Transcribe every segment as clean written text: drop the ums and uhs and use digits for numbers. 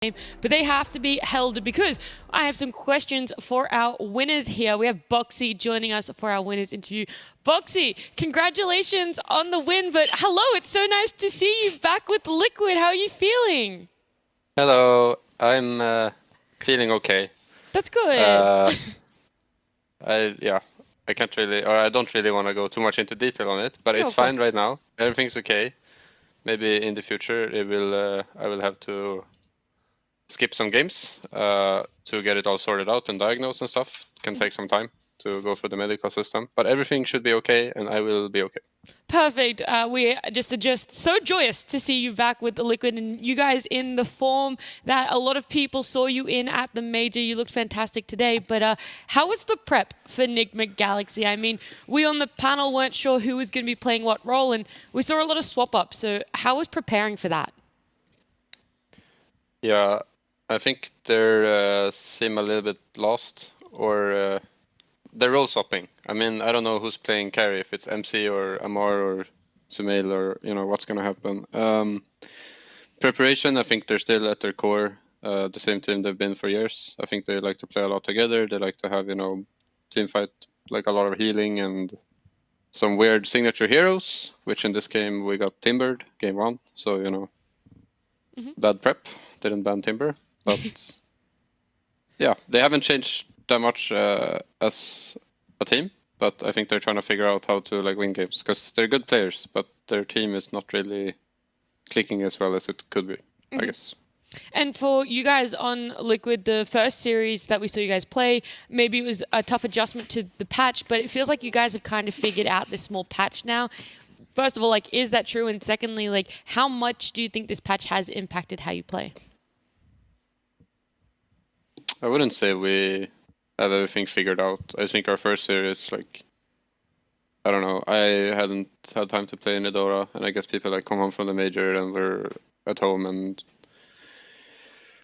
but they have to be held because I have some questions for our winners here. We have Boxi joining us for our winners interview. Boxi, congratulations on the win, but hello, it's so nice to see you back with Liquid. How are you feeling? Hello, I'm feeling okay. That's good. I can't really, or I don't really want to go too much into detail on it, but No, it's of course. fine right now. Everything's okay. Maybe in the future I will have to skip some games to get it all sorted out and diagnosed and stuff. It can take some time to go through the medical system, but everything should be okay, and I will be okay. Perfect. We just so joyous to see you back with the Liquid and you guys in the form that a lot of people saw you in at the major. You looked fantastic today, but how was the prep for Nigma Galaxy? I mean, we on the panel weren't sure who was going to be playing what role, and we saw a lot of swap ups. So how was preparing for that? Yeah, I think they seem a little bit lost, or they're role swapping. I mean, I don't know who's playing carry, if it's MC or Amar or Sumail or what's gonna happen. Preparation, I think they're still at their core the same team they've been for years. I think they like to play a lot together. They like to have team fight, like a lot of healing and some weird signature heroes, which in this game we got Timbered game 1. So bad prep, didn't ban Timber, but yeah, they haven't changed that much as a team, but I think they're trying to figure out how to win games because they're good players, but their team is not really clicking as well as it could be, I guess. And for you guys on Liquid, the first series that we saw you guys play, maybe it was a tough adjustment to the patch, but it feels like you guys have kind of figured out this small patch now. First of all, is that true? And secondly, how much do you think this patch has impacted how you play? I wouldn't say we have everything figured out. I think our first series, I don't know, I hadn't had time to play in Edora, and I guess people come home from the major and we're at home, and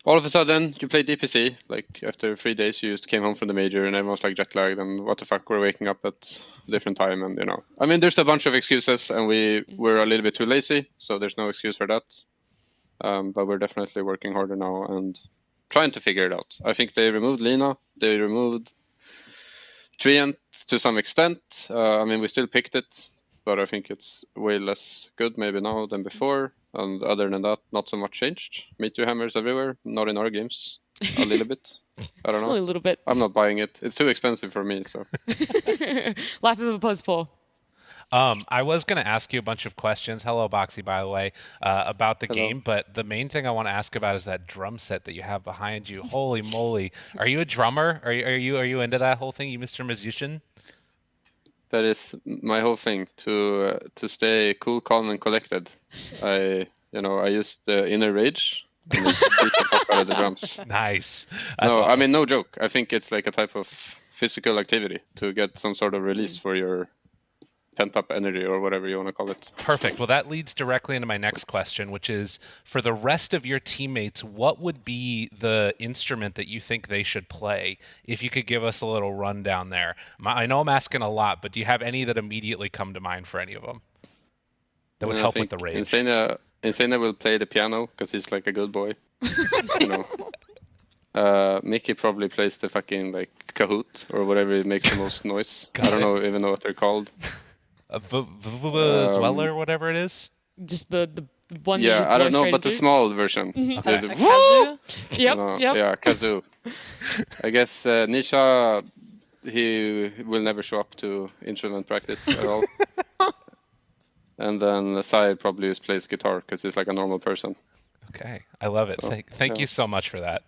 all of a sudden you play DPC. After 3 days, you just came home from the major, and everyone's jet lagged, and what the fuck, we're waking up at a different time, and I mean, there's a bunch of excuses, and we were a little bit too lazy, so there's no excuse for that. But we're definitely working harder now and trying to figure it out. I think they removed Lina, they removed Treant to some extent. I mean, we still picked it, but I think it's way less good maybe now than before. And other than that, not so much changed. Meteor hammers everywhere, not in our games. A little bit. I don't know. Only a little bit. I'm not buying it. It's too expensive for me, so. Life of a post-4. I was going to ask you a bunch of questions. Hello, Boxi, by the way, about the game. But the main thing I want to ask about is that drum set that you have behind you. Holy moly! Are you a drummer? Are you into that whole thing? You Mr. Musician? That is my whole thing, to stay cool, calm, and collected. I used inner rage and beat the fuck out of the drums. Nice. No, awesome. I mean, no joke. I think it's a type of physical activity to get some sort of release for your pent-up energy or whatever you want to call it. Perfect. Well, that leads directly into my next question, which is, for the rest of your teammates, what would be the instrument that you think they should play? If you could give us a little rundown there. I know I'm asking a lot, but do you have any that immediately come to mind for any of them that would help with the rage? Insana will play the piano because he's a good boy. Mickey probably plays the fucking Kahoot or whatever makes the most noise. I don't even know what they're called. Zweller, whatever it is. Just the one. Yeah, I don't know, but the small version. Okay. Kazoo. Yep. Yeah, kazoo. I guess Nisha, he will never show up to instrument practice at all. And then Sai probably just plays guitar because he's a normal person. Okay, I love it. So, thank you so much for that.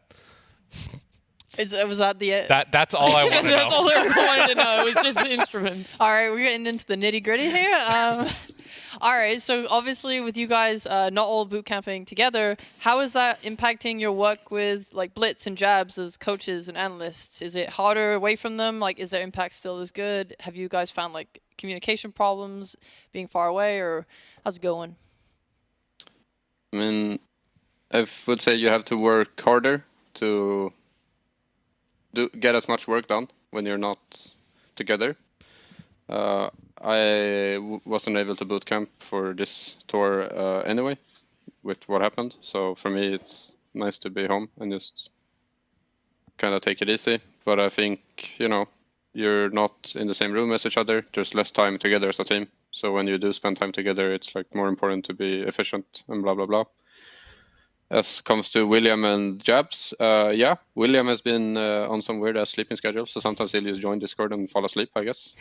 Was that the That's all I wanted to know. That's all I wanted to know. It was just the instruments. All right, we're getting into the nitty gritty here. All right, so obviously with you guys not all boot camping together, how is that impacting your work with Blitz and Jabs as coaches and analysts? Is it harder away from them? Is their impact still as good? Have you guys found communication problems being far away, or how's it going? I mean, I would say you have to work harder to get as much work done when you're not together. I wasn't able to boot camp for this tour anyway with what happened, so for me it's nice to be home and just kind of take it easy. But I think, you're not in the same room as each other. There's less time together as a team. So when you do spend time together, it's like more important to be efficient and blah, blah, blah. As comes to William and Jabs, William has been on some weird ass sleeping schedule. So sometimes he'll just join Discord and fall asleep, I guess.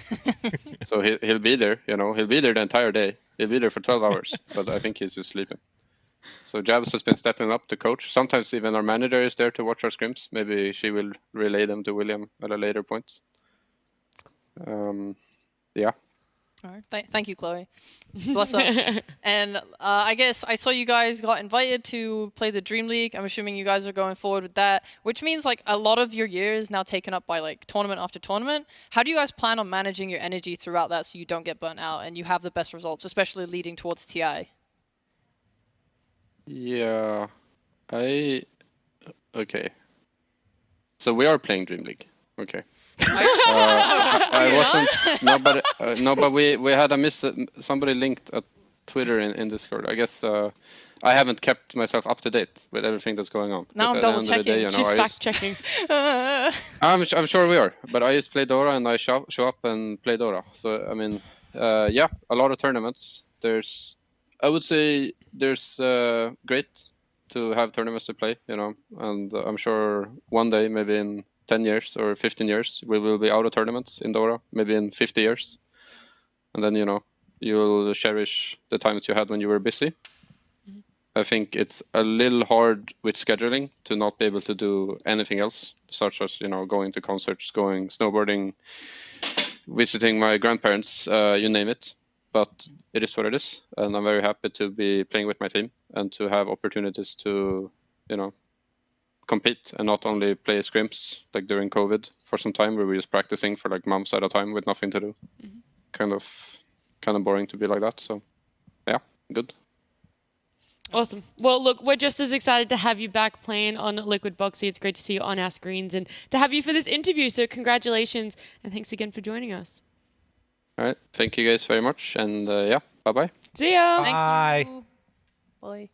So he'll be there, he'll be there the entire day. He'll be there for 12 hours, but I think he's just sleeping. So Jabs has been stepping up to coach. Sometimes even our manager is there to watch our scrims. Maybe she will relay them to William at a later point. Yeah. All right. Thank you, Chloe. Bless up. And I guess I saw you guys got invited to play the Dream League. I'm assuming you guys are going forward with that, which means like a lot of your year is now taken up by like tournament after tournament. How do you guys plan on managing your energy throughout that so you don't get burnt out and you have the best results, especially leading towards TI? Yeah. Okay. So we are playing Dream League. Okay. I wasn't. No, but we had a miss. Somebody linked a Twitter in Discord. I guess I haven't kept myself up to date with everything that's going on. Now I'm At the double end of the day, checking. She's fact checking. I'm sure we are, but I just play Dora and I show up and play Dora. So I mean, a lot of tournaments. I would say there's great to have tournaments to play, and I'm sure one day, maybe in 10 years or 15 years, we will be out of tournaments in Dora, maybe in 50 years. And then, you'll cherish the times you had when you were busy. Mm-hmm. I think it's a little hard with scheduling to not be able to do anything else, such as, going to concerts, going snowboarding, visiting my grandparents, you name it. But it is what it is. And I'm very happy to be playing with my team and to have opportunities to, compete and not only play scrims like during COVID for some time where we were just practicing for like months at a time with nothing to do. Mm-hmm. Kind of boring to be like that. So yeah, good. Awesome. Well, look, we're just as excited to have you back playing on Liquid Boxi. It's great to see you on our screens and to have you for this interview. So congratulations and thanks again for joining us. All right. Thank you guys very much. And bye-bye. See ya. Bye. Thank you. Bye.